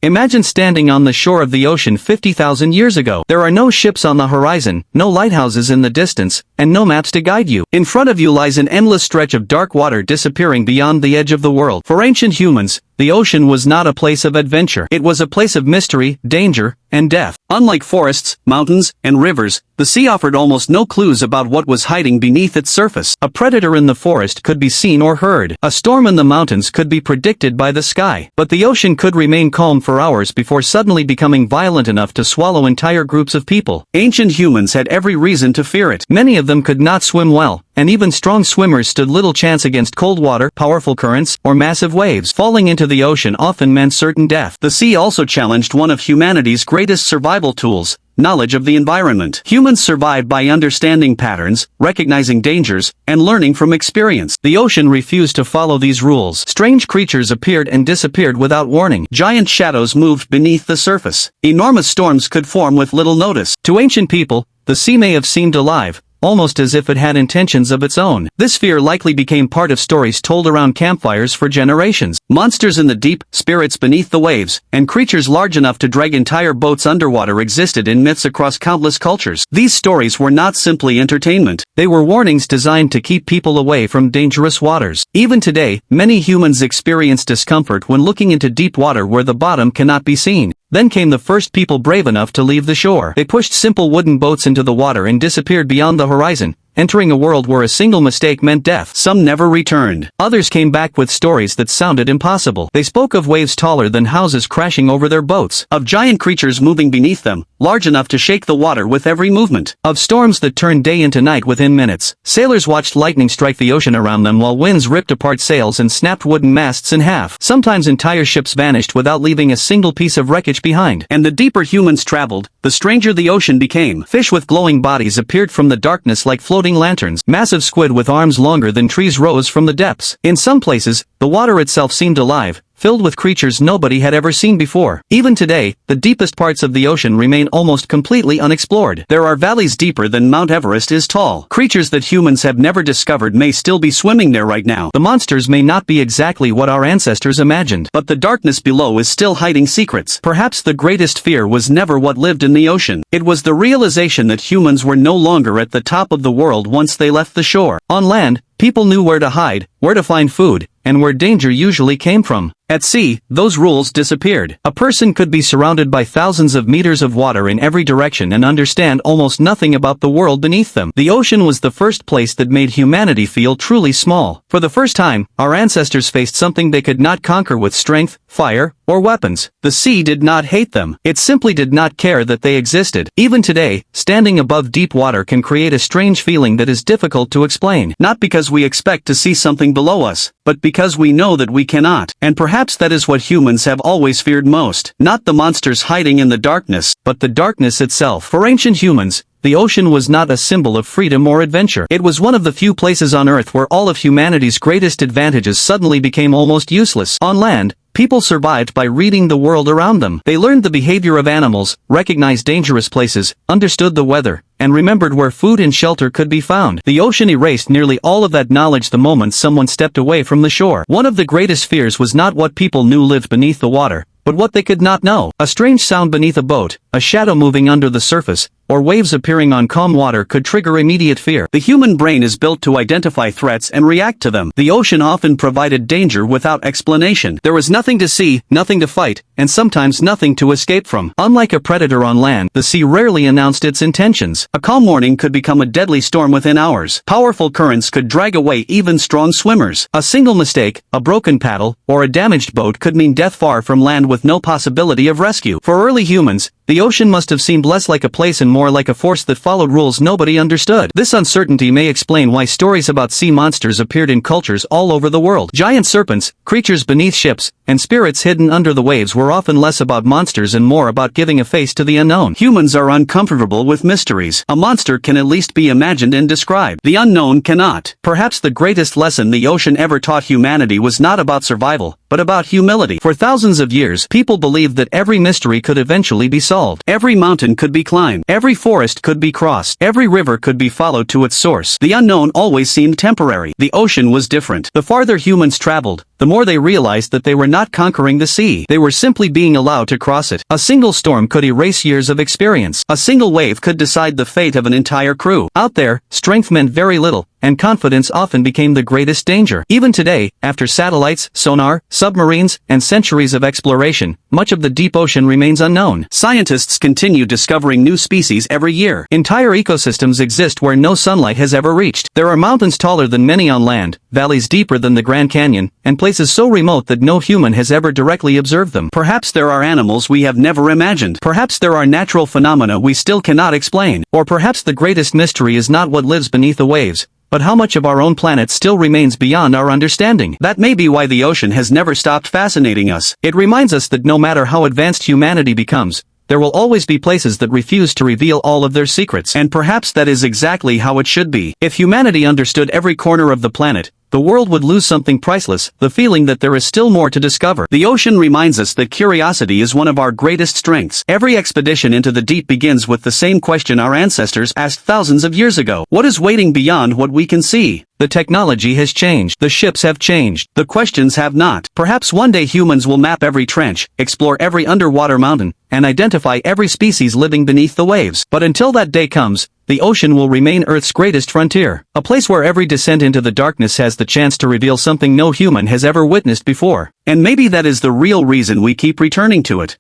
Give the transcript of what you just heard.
Imagine standing on the shore of the ocean 50,000 years ago. There are no ships on the horizon, no lighthouses in the distance, and no maps to guide you. In front of you lies an endless stretch of dark water disappearing beyond the edge of the world. For ancient humans, the ocean was not a place of adventure. It was a place of mystery, danger, and death. Unlike forests, mountains, and rivers, the sea offered almost no clues about what was hiding beneath its surface. A predator in the forest could be seen or heard. A storm in the mountains could be predicted by the sky. But the ocean could remain calm for hours before suddenly becoming violent enough to swallow entire groups of people. Ancient humans had every reason to fear it. Many of them could not swim well, and even strong swimmers stood little chance against cold water, powerful currents, or massive waves. Falling into the ocean often meant certain death. The sea also challenged one of humanity's greatest survival tools: knowledge of the environment. Humans survived by understanding patterns, recognizing dangers, and learning from experience. The ocean refused to follow these rules. Strange creatures appeared and disappeared without warning. Giant shadows moved beneath the surface. Enormous storms could form with little notice. To ancient people, the sea may have seemed alive, almost as if it had intentions of its own. This fear likely became part of stories told around campfires for generations. Monsters in the deep, spirits beneath the waves, and creatures large enough to drag entire boats underwater existed in myths across countless cultures. These stories were not simply entertainment. They were warnings designed to keep people away from dangerous waters. Even today, many humans experience discomfort when looking into deep water where the bottom cannot be seen. Then came the first people brave enough to leave the shore. They pushed simple wooden boats into the water and disappeared beyond the horizon, entering a world where a single mistake meant death. Some never returned. Others came back with stories that sounded impossible. They spoke of waves taller than houses crashing over their boats, of giant creatures moving beneath them, large enough to shake the water with every movement, of storms that turned day into night within minutes. Sailors watched lightning strike the ocean around them while winds ripped apart sails and snapped wooden masts in half. Sometimes entire ships vanished without leaving a single piece of wreckage behind. And the deeper humans traveled, the stranger the ocean became. Fish with glowing bodies appeared from the darkness like floating lanterns. Massive squid with arms longer than trees rose from the depths. In some places, the water itself seemed alive, filled with creatures nobody had ever seen before. Even today, the deepest parts of the ocean remain almost completely unexplored. There are valleys deeper than Mount Everest is tall. Creatures that humans have never discovered may still be swimming there right now. The monsters may not be exactly what our ancestors imagined, but the darkness below is still hiding secrets. Perhaps the greatest fear was never what lived in the ocean. It was the realization that humans were no longer at the top of the world once they left the shore. On land, people knew where to hide, where to find food, and where danger usually came from. At sea, those rules disappeared. A person could be surrounded by thousands of meters of water in every direction and understand almost nothing about the world beneath them. The ocean was the first place that made humanity feel truly small. For the first time, our ancestors faced something they could not conquer with strength, fire, or weapons. The sea did not hate them. It simply did not care that they existed. Even today, standing above deep water can create a strange feeling that is difficult to explain. Not because we expect to see something below us, but because we know that we cannot. And perhaps that is what humans have always feared most. Not the monsters hiding in the darkness, but the darkness itself. For ancient humans, the ocean was not a symbol of freedom or adventure. It was one of the few places on Earth where all of humanity's greatest advantages suddenly became almost useless. On land, people survived by reading the world around them. They learned the behavior of animals, recognized dangerous places, understood the weather, and remembered where food and shelter could be found. The ocean erased nearly all of that knowledge the moment someone stepped away from the shore. One of the greatest fears was not what people knew lived beneath the water, but what they could not know. A strange sound beneath a boat, a shadow moving under the surface, or waves appearing on calm water could trigger immediate fear. The human brain is built to identify threats and react to them. The ocean often provided danger without explanation. There was nothing to see, nothing to fight, and sometimes nothing to escape from. Unlike a predator on land, the sea rarely announced its intentions. A calm morning could become a deadly storm within hours. Powerful currents could drag away even strong swimmers. A single mistake, a broken paddle, or a damaged boat could mean death far from land with no possibility of rescue. For early humans, the ocean must have seemed less like a place and more like a force that followed rules nobody understood. This uncertainty may explain why stories about sea monsters appeared in cultures all over the world. Giant serpents, creatures beneath ships, and spirits hidden under the waves were often less about monsters and more about giving a face to the unknown. Humans are uncomfortable with mysteries. A monster can at least be imagined and described. The unknown cannot. Perhaps the greatest lesson the ocean ever taught humanity was not about survival, but about humility. For thousands of years, people believed that every mystery could eventually be solved. Every mountain could be climbed. Every forest could be crossed. Every river could be followed to its source. The unknown always seemed temporary. The ocean was different. The farther humans traveled, the more they realized that they were not conquering the sea. They were simply being allowed to cross it. A single storm could erase years of experience. A single wave could decide the fate of an entire crew. Out there, strength meant very little, and confidence often became the greatest danger. Even today, after satellites, sonar, submarines, and centuries of exploration, much of the deep ocean remains unknown. Scientists continue discovering new species every year. Entire ecosystems exist where no sunlight has ever reached. There are mountains taller than many on land, valleys deeper than the Grand Canyon, and places so remote that no human has ever directly observed them. Perhaps there are animals we have never imagined. Perhaps there are natural phenomena we still cannot explain. Or perhaps the greatest mystery is not what lives beneath the waves, but how much of our own planet still remains beyond our understanding. That may be why the ocean has never stopped fascinating us. It reminds us that no matter how advanced humanity becomes, there will always be places that refuse to reveal all of their secrets. And perhaps that is exactly how it should be. If humanity understood every corner of the planet, the world would lose something priceless, the feeling that there is still more to discover. The ocean reminds us that curiosity is one of our greatest strengths. Every expedition into the deep begins with the same question our ancestors asked thousands of years ago. What is waiting beyond what we can see? The technology has changed. The ships have changed. The questions have not. Perhaps one day humans will map every trench, explore every underwater mountain, and identify every species living beneath the waves. But until that day comes, the ocean will remain Earth's greatest frontier, a place where every descent into the darkness has the chance to reveal something no human has ever witnessed before. And maybe that is the real reason we keep returning to it.